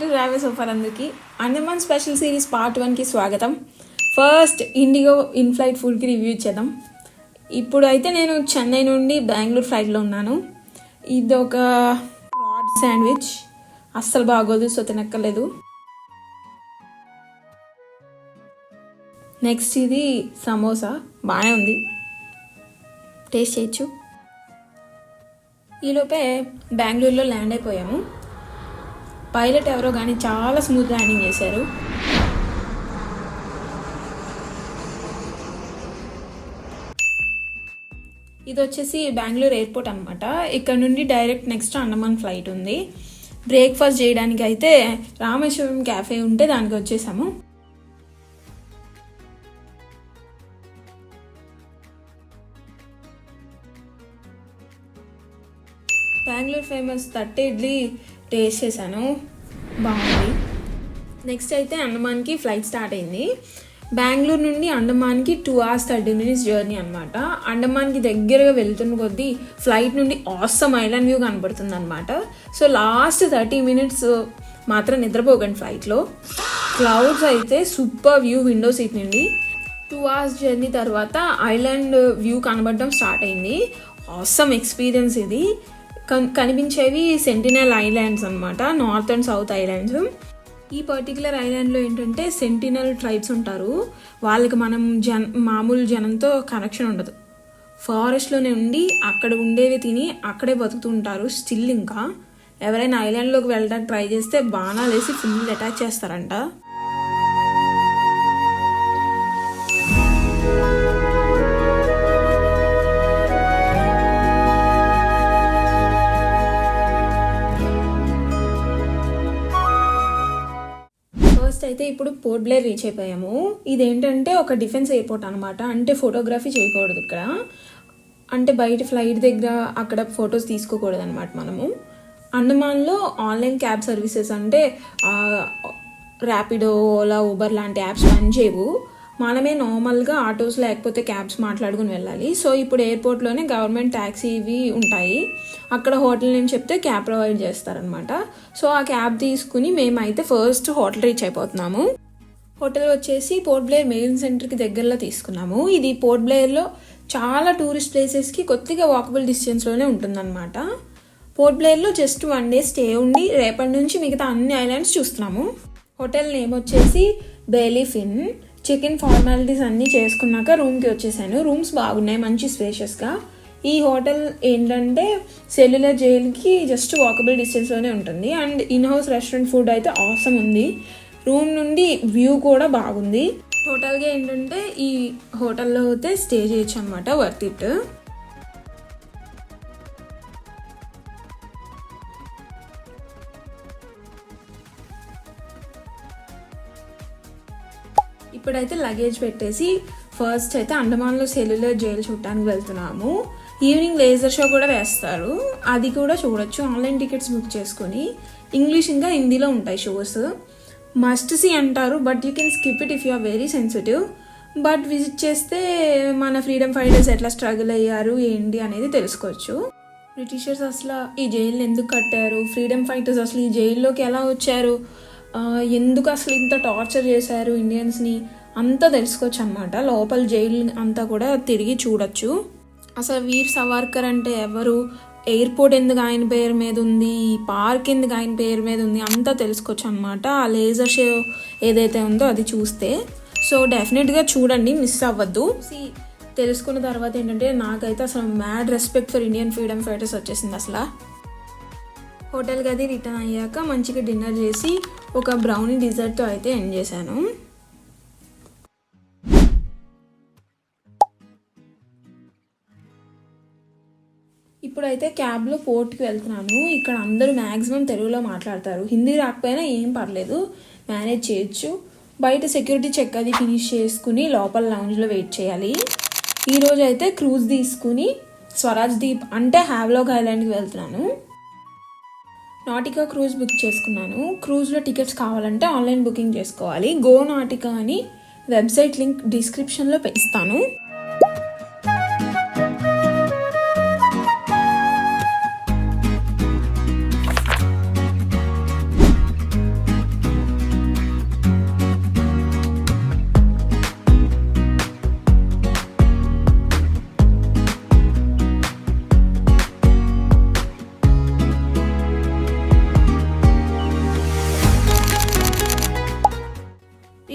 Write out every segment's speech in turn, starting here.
Travel super అందరికి Andaman special series part 1కి స్వాగతం. ఫస్ట్ ఇండిగో ఇన్ ఫ్లైట్ ఫుడ్కి రివ్యూ ఇచ్చేద్దాం. ఇప్పుడు అయితే నేను చెన్నై నుండి బెంగళూరు ఫ్లైట్లో ఉన్నాను. ఇది ఒక రాడ్ శాండ్విచ్, అస్సలు బాగోదు, సో తినక్కర్లేదు. నెక్స్ట్ ఇది సమోసా, బాగానే ఉంది, టేస్ట్ చేయొచ్చు. ఈలోపే బెంగళూరులో ల్యాండ్ అయిపోయాము. పైలట్ ఎవరో కానీ చాలా స్మూత్ ల్యాండింగ్ చేశారు. ఇది వచ్చేసి బెంగళూరు ఎయిర్పోర్ట్ అనమాట. ఇక్కడ నుండి డైరెక్ట్ నెక్స్ట్ అండమాన్ ఫ్లైట్ ఉంది. బ్రేక్ఫాస్ట్ చేయడానికి అయితే రామేశ్వరం క్యాఫే ఉంటే దానికి వచ్చేసాము. బెంగళూరు ఫేమస్ తట్టె ఇడ్లీ టేస్ట్ చేశాను, బాగుంది. నెక్స్ట్ అయితే అండమాన్కి ఫ్లైట్ స్టార్ట్ అయింది. బెంగళూరు నుండి అండమాన్కి 2 hours 30 minutes జర్నీ అనమాట. అండమాన్కి దగ్గరగా వెళ్తున్న కొద్దీ ఫ్లైట్ నుండి ఆసమ్ ఐలాండ్ వ్యూ కనబడుతుంది అనమాట. సో లాస్ట్ 30 minutes మాత్రం నిద్రపోకండి ఫ్లైట్లో. క్లౌడ్స్ అయితే సూపర్ వ్యూ విండో సీట్ నుండి. 2 hours జర్నీ తర్వాత ఐలాండ్ వ్యూ కనబడడం స్టార్ట్ అయింది. ఆసమ్ ఎక్స్పీరియన్స్ ఇది. కనిపించేవి సెంటినల్ ఐలాండ్స్ అనమాట, నార్త్ అండ్ సౌత్ ఐలాండ్స్. ఈ పర్టికులర్ ఐలాండ్లో ఏంటంటే సెంటినల్ ట్రైబ్స్ ఉంటారు. వాళ్ళకి మనం మామూలు జనంతో కనెక్షన్ ఉండదు. ఫారెస్ట్లోనే ఉండి అక్కడ ఉండేవి తిని అక్కడే బతుకుతుంటారు స్టిల్. ఇంకా ఎవరైనా ఐలాండ్లోకి వెళ్ళడానికి ట్రై చేస్తే బాణాలు వేసి ఫుల్ అటాక్ చేస్తారంట. అయితే ఇప్పుడు పోర్ట్ బ్లేర్ రీచ్ అయిపోయాము. ఇదేంటంటే ఒక డిఫెన్స్ ఎయిర్పోర్ట్ అనమాట. అంటే ఫోటోగ్రఫీ చేయకూడదు ఇక్కడ, అంటే బయట ఫ్లైట్ దగ్గర అక్కడ ఫొటోస్ తీసుకోకూడదు అనమాట. మనము అండమాన్లో ఆన్లైన్ క్యాబ్ సర్వీసెస్ అంటే ర్యాపిడో, ఓలా, ఊబర్ లాంటి యాప్స్ పనిచేయవు. మనమే నార్మల్గా ఆటోస్ లేకపోతే క్యాబ్స్ మాట్లాడుకుని వెళ్ళాలి. సో ఇప్పుడు ఎయిర్పోర్ట్లోనే గవర్నమెంట్ ట్యాక్సీ ఇవి ఉంటాయి. అక్కడ హోటల్ నేమ్ చెప్తే క్యాబ్ ప్రొవైడ్ చేస్తారనమాట. సో ఆ క్యాబ్ తీసుకుని మేమైతే ఫస్ట్ హోటల్ రీచ్ అయిపోతున్నాము. హోటల్ వచ్చేసి పోర్ట్ బ్లేర్ మెయిన్ సెంటర్కి దగ్గరలో తీసుకున్నాము. ఇది పోర్ట్ బ్లేర్లో చాలా టూరిస్ట్ ప్లేసెస్కి కొద్దిగా వాకబుల్ డిస్టెన్స్లోనే ఉంటుందన్నమాట. పోర్ట్ బ్లేర్లో జస్ట్ 1 day స్టే ఉండి రేపటి నుంచి మిగతా అన్ని ఐలాండ్స్ చూస్తున్నాము. హోటల్ నేమ్ వచ్చేసి బేలీఫ్ ఇన్. చెక్-ఇన్ ఫార్మాలిటీస్ అన్నీ చేసుకున్నాక రూమ్కి వచ్చేసాను. రూమ్స్ బాగున్నాయి, మంచి స్పేషియస్గా. ఈ హోటల్ ఏంటంటే సెల్యులర్ జైలుకి జస్ట్ వాకబుల్ డిస్టెన్స్లోనే ఉంటుంది. And in house restaurant food అయితే ఆసమ్ ఉంది. రూమ్ నుండి వ్యూ కూడా బాగుంది. టోటల్గా ఏంటంటే ఈ హోటల్లో అయితే స్టే చేయొచ్చు అనమాట, వర్త్ ఇట్. ఇప్పుడైతే లగేజ్ పెట్టేసి ఫస్ట్ అయితే అండమాన్లో సెల్యులర్ జైలు చూడటానికి వెళ్తున్నాము. ఈవినింగ్ లేజర్ షో కూడా వేస్తారు, అది కూడా చూడొచ్చు. ఆన్లైన్ టికెట్స్ బుక్ చేసుకొని. ఇంగ్లీష్ ఇంకా హిందీలో ఉంటాయి షోస్. మస్ట్ సీ అంటారు, but you can skip it if you are very sensitive. But visit చేస్తే మన ఫ్రీడమ్ ఫైటర్స్ ఎట్లా స్ట్రగుల్ అయ్యారు ఏంటి అనేది తెలుసుకోవచ్చు. బ్రిటిషర్స్ అసలు ఈ జైలుని ఎందుకు కట్టారు, ఫ్రీడమ్ ఫైటర్స్ అసలు ఈ జైల్లోకి ఎలా వచ్చారు, ఎందుకు అసలు ఇంత టార్చర్ చేశారు ఇండియన్స్ని, అంతా తెలుసుకోవచ్చు అనమాట. లోపల జైలు అంతా కూడా తిరిగి చూడొచ్చు. అసలు వీర్ సవార్కర్ అంటే ఎవరు, ఎయిర్పోర్ట్ ఎందుకు ఆయన పేరు మీద ఉంది, పార్క్ ఎందుకు ఆయన పేరు మీద ఉంది, అంతా తెలుసుకోవచ్చు అనమాట. ఆ లేజర్ షో ఏదైతే ఉందో అది చూస్తే. సో డెఫినెట్గా చూడండి, మిస్ అవ్వద్దు. తెలుసుకున్న తర్వాత ఏంటంటే నాకైతే అసలు mad respect for Indian freedom fighters వచ్చేసింది అసలు. హోటల్కి అది రిటర్న్ అయ్యాక మంచిగా డిన్నర్ చేసి ఒక బ్రౌనీ డిజర్ట్తో అయితే ఎండ్ చేశాను. ఇప్పుడైతే క్యాబ్లో పోర్ట్కి వెళ్తున్నాను. ఇక్కడ అందరూ మ్యాక్సిమం తెలుగులో మాట్లాడతారు. హిందీ రాకపోయినా ఏం పర్లేదు, మేనేజ్ చేయొచ్చు. బయట సెక్యూరిటీ చెక్ అది ఫినిష్ చేసుకుని లోపల లౌంజ్లో వెయిట్ చేయాలి. ఈరోజు అయితే క్రూజ్ తీసుకుని స్వరాజ్ ద్వీప్ అంటే హ్యావ్లాక్ ఐలాండ్కి వెళ్తున్నాను. నాటికా క్రూజ్ బుక్ చేసుకున్నాను. క్రూజ్లో టికెట్స్ కావాలంటే ఆన్లైన్ బుకింగ్ చేసుకోవాలి. గో నాటికా అని వెబ్సైట్ లింక్ డిస్క్రిప్షన్లో ఇస్తాను.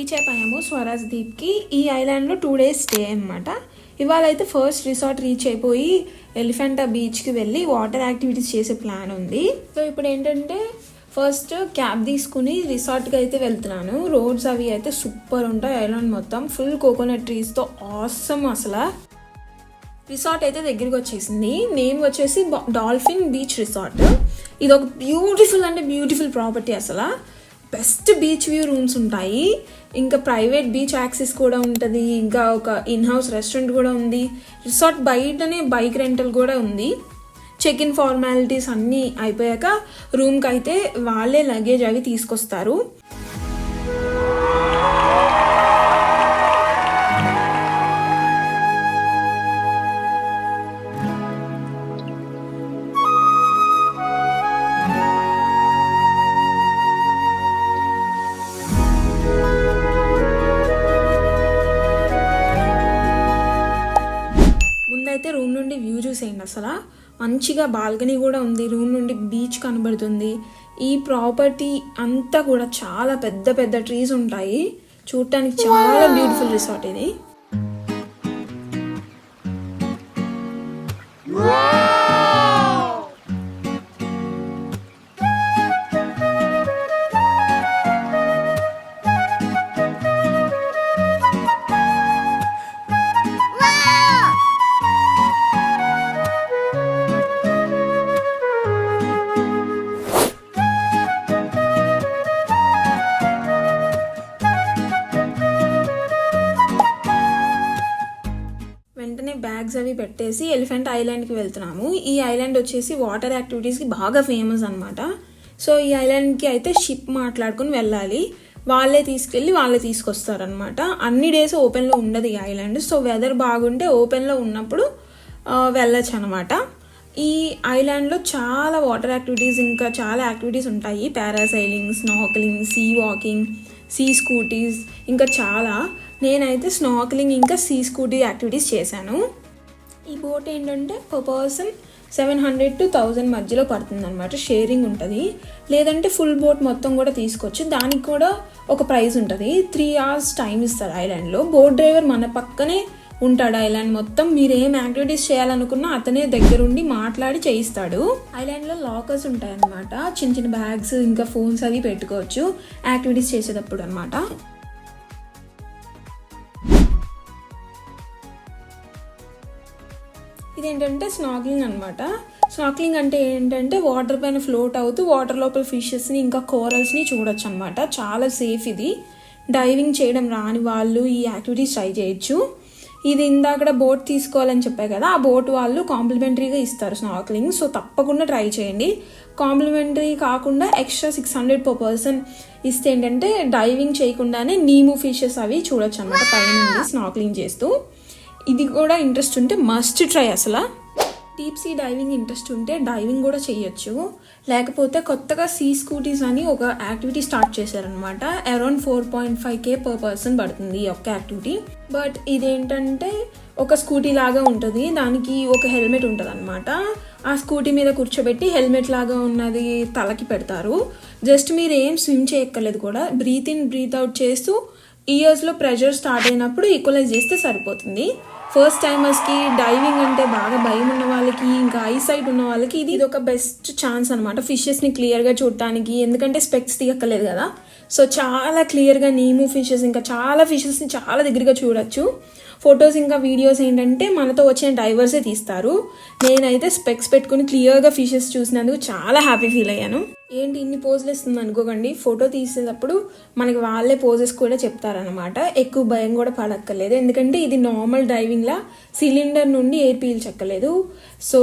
రీచ్ అయిపోయాము స్వరాజ్ దీప్కి. ఈ ఐలాండ్లో 2 days స్టే అనమాట. ఇవాళ అయితే ఫస్ట్ రిసార్ట్ రీచ్ అయిపోయి ఎలిఫెంటా బీచ్కి వెళ్ళి వాటర్ యాక్టివిటీస్ చేసే ప్లాన్ ఉంది. సో ఇప్పుడు ఏంటంటే ఫస్ట్ క్యాబ్ తీసుకుని రిసార్ట్కి అయితే వెళ్తున్నాను. రోడ్స్ అవి అయితే సూపర్ ఉంటాయి. ఐలాండ్ మొత్తం ఫుల్ కోకోనట్ ట్రీస్తో ఆసమ్. అసలు రిసార్ట్ అయితే దగ్గరికి వచ్చేసింది. నేమ్ వచ్చేసి డాల్ఫిన్ బీచ్ రిసార్ట్. ఇది ఒక బ్యూటిఫుల్ ప్రాపర్టీ. అసలు బెస్ట్ బీచ్ వ్యూ రూమ్స్ ఉంటాయి. ఇంకా ప్రైవేట్ బీచ్ యాక్సెస్ కూడా ఉంటుంది. ఇంకా ఒక ఇన్ హౌస్ రెస్టారెంట్ కూడా ఉంది. రిసార్ట్ బయటనే బైక్ రెంటల్ కూడా ఉంది. చెక్ ఇన్ ఫార్మాలిటీస్ అన్నీ అయిపోయాక రూమ్కి అయితే వాళ్ళే లగేజ్ అవి తీసుకొస్తారు. ముందైతే రూమ్ నుండి వ్యూ చూసేయండి. అసలు మంచిగా బాల్కనీ కూడా ఉంది. రూమ్ నుండి బీచ్ కనబడుతుంది. ఈ ప్రాపర్టీ అంతా కూడా చాలా పెద్ద పెద్ద ట్రీస్ ఉంటాయి. చూడటానికి చాలా బ్యూటిఫుల్ రిసార్ట్ ఇది. వెంటనే బ్యాగ్స్ అవి పెట్టేసి ఎలిఫెంట్ ఐలాండ్కి వెళ్తున్నాము. ఈ ఐలాండ్ వచ్చేసి వాటర్ యాక్టివిటీస్కి బాగా ఫేమస్ అనమాట. సో ఈ ఐలాండ్కి అయితే షిప్ మాట్లాడుకుని వెళ్ళాలి. వాళ్ళే తీసుకెళ్ళి వాళ్ళే తీసుకొస్తారనమాట. అన్ని డేస్ ఓపెన్లో ఉండదు ఈ ఐలాండ్. సో వెదర్ బాగుంటే ఓపెన్లో ఉన్నప్పుడు వెళ్ళచ్చు అనమాట. ఈ ఐలాండ్లో చాలా వాటర్ యాక్టివిటీస్ ఇంకా చాలా యాక్టివిటీస్ ఉంటాయి. Parasailing, snorkelling, sea walking, sea scooties ఇంకా చాలా. నేనైతే స్నార్కెలింగ్ ఇంకా సీ స్కూటీ యాక్టివిటీస్ చేశాను. ఈ బోట్ ఏంటంటే పర్ పర్సన్ 700 to 1000 మధ్యలో పడుతుంది అనమాట. షేరింగ్ ఉంటుంది. లేదంటే ఫుల్ బోట్ మొత్తం కూడా తీసుకోవచ్చు. దానికి కూడా ఒక ప్రైస్ ఉంటుంది. 3 hours టైం ఇస్తారు ఐలాండ్లో. బోట్ డ్రైవర్ మన పక్కనే ఉంటాడు ఐలాండ్ మొత్తం. మీరు ఏం యాక్టివిటీస్ చేయాలనుకున్నా అతనే దగ్గరుండి మాట్లాడి చేయిస్తాడు. ఐలాండ్లో లాకర్స్ ఉంటాయి అనమాట. చిన్న చిన్న బ్యాగ్స్ ఇంకా ఫోన్స్ అవి పెట్టుకోవచ్చు యాక్టివిటీస్ చేసేటప్పుడు అనమాట. ఇదేంటంటే స్నార్కెలింగ్ అనమాట. స్నార్కెలింగ్ అంటే ఏంటంటే వాటర్ పైన ఫ్లోట్ అవుతూ వాటర్ లోపల ఫిషెస్ని ఇంకా కోరల్స్ని చూడొచ్చు అనమాట. చాలా సేఫ్ ఇది. డైవింగ్ చేయడం రాని వాళ్ళు ఈ యాక్టివిటీస్ ట్రై చేయొచ్చు. ఇది ఇందాక బోట్ తీసుకోవాలని చెప్పాయి కదా, ఆ బోట్ వాళ్ళు కాంప్లిమెంటరీగా ఇస్తారు స్నార్కెలింగ్. సో తప్పకుండా ట్రై చేయండి. కాంప్లిమెంటరీ కాకుండా ఎక్స్ట్రా 600 per person ఇస్తే ఏంటంటే డైవింగ్ చేయకుండానే నీము ఫిషెస్ అవి చూడొచ్చు అనమాట పైన స్నార్కెలింగ్ చేస్తూ. ఇది కూడా ఇంట్రెస్ట్ ఉంటే మస్ట్ ట్రై. అసలు డీప్ సీ డైవింగ్ ఇంట్రెస్ట్ ఉంటే డైవింగ్ కూడా చేయొచ్చు. లేకపోతే కొత్తగా సీ స్కూటీస్ అని ఒక యాక్టివిటీ స్టార్ట్ చేశారనమాట. అరౌండ్ 4.5K per person పడుతుంది ఈ ఒక్క యాక్టివిటీ. బట్ ఇదేంటంటే ఒక స్కూటీ లాగా ఉంటుంది. దానికి ఒక హెల్మెట్ ఉంటుంది అనమాట. ఆ స్కూటీ మీద కూర్చోబెట్టి హెల్మెట్ లాగా ఉన్నది తలకి పెడతారు. జస్ట్ మీరు ఏం స్విమ్ చేయక్కర్లేదు కూడా. బ్రీత్ ఇన్ బ్రీత్ అవుట్ చేస్తూ ఇయర్స్లో ప్రెషర్ స్టార్ట్ అయినప్పుడు ఈక్వలైజ్ చేస్తే సరిపోతుంది. ఫస్ట్ టైమర్స్కి డైవింగ్ అంటే బాగా భయం ఉన్న వాళ్ళకి ఇంకా ఐసైట్ ఉన్న వాళ్ళకి ఇది ఒక బెస్ట్ ఛాన్స్ అనమాట ఫిషెస్ని క్లియర్గా చూడటానికి. ఎందుకంటే స్పెక్స్ తీయక్కర్లేదు కదా. సో చాలా క్లియర్గా నీము ఫిషెస్ ఇంకా చాలా ఫిషెస్ని చాలా దగ్గరగా చూడొచ్చు. ఫొటోస్ ఇంకా వీడియోస్ ఏంటంటే మనతో వచ్చిన డైవర్సే తీస్తారు. నేనైతే స్పెక్స్ పెట్టుకుని క్లియర్గా ఫిషెస్ చూసినందుకు చాలా హ్యాపీ ఫీల్ అయ్యాను. ఏంటి ఇన్ని పోజులు ఇస్తుంది అనుకోకండి. ఫోటో తీసేటప్పుడు మనకి వాళ్ళే పోజెస్ కూడా చెప్తారనమాట. ఎక్కువ భయం కూడా పడక్కర్లేదు. ఎందుకంటే ఇది నార్మల్ డైవింగ్లా సిలిండర్ నుండి ఎయిర్ పీల్చక్కర్లేదు. సో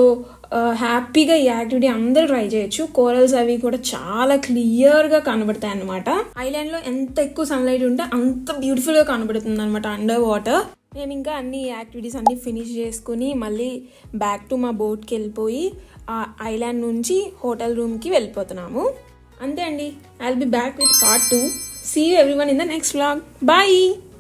హ్యాపీగా ఈ యాక్టివిటీ అందరూ ట్రై చేయొచ్చు. కోరల్స్ అవి కూడా చాలా క్లియర్గా కనబడతాయి అనమాట. ఐలాండ్లో ఎంత ఎక్కువ సన్లైట్ ఉంటే అంత బ్యూటిఫుల్గా కనబడుతుంది అనమాట అండర్ వాటర్. మేము ఇంకా అన్ని యాక్టివిటీస్ అన్నీ ఫినిష్ చేసుకుని మళ్ళీ బ్యాక్ టు మా బోట్కి వెళ్ళిపోయి ఆ ఐలాండ్ నుంచి హోటల్ రూమ్కి వెళ్ళిపోతున్నాము. అంతే అండి. I will be back with part 2. See you everyone in the next vlog. Bye.